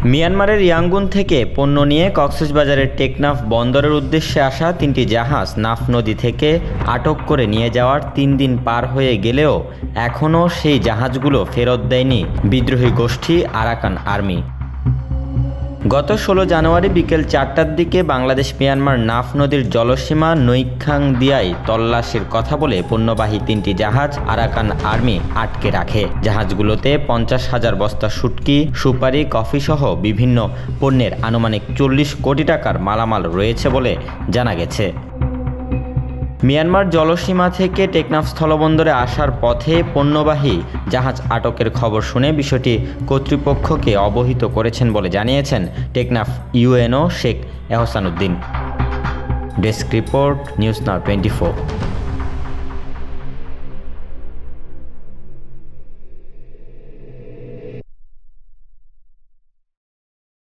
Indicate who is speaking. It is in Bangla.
Speaker 1: মিয়ানমারের ইয়াঙ্গুন থেকে পণ্য নিয়ে কক্সবাজারের টেকনাফ বন্দরের উদ্দেশ্যে আসা 3টি জাহাজ নাফ নদী থেকে আটক করে নিয়ে যাওয়ার 3 দিন পার হয়ে গেলেও এখনও সেই জাহাজগুলো ফেরত দেয়নি বিদ্রোহী গোষ্ঠী আরাকান আর্মি। গত 16 জানুয়ারি বিকেল 4টার দিকে বাংলাদেশ মিয়ানমার নাফ নদীর জলসীমা নৈখাংদিয়ায় তল্লাশির কথা বলে পণ্যবাহী 3টি জাহাজ আরাকান আর্মি আটকে রাখে। জাহাজগুলোতে 50,000 বস্তা শুটকি, সুপারি, কফি সহ বিভিন্ন পণ্যের আনুমানিক 40 কোটি টাকার মালামাল রয়েছে বলে জানা গেছে। মিয়ানমার জলসীমা থেকে টেকনাফ স্থলবন্দরে আসার পথে পণ্যবাহী জাহাজ আটকের খবর শুনে বিষয়টি কর্তৃপক্ষকে অবহিত করেছেন বলে জানিয়েছেন Teknaf UNO Sheikh Ehsan Uddin. Desk report, news now 24।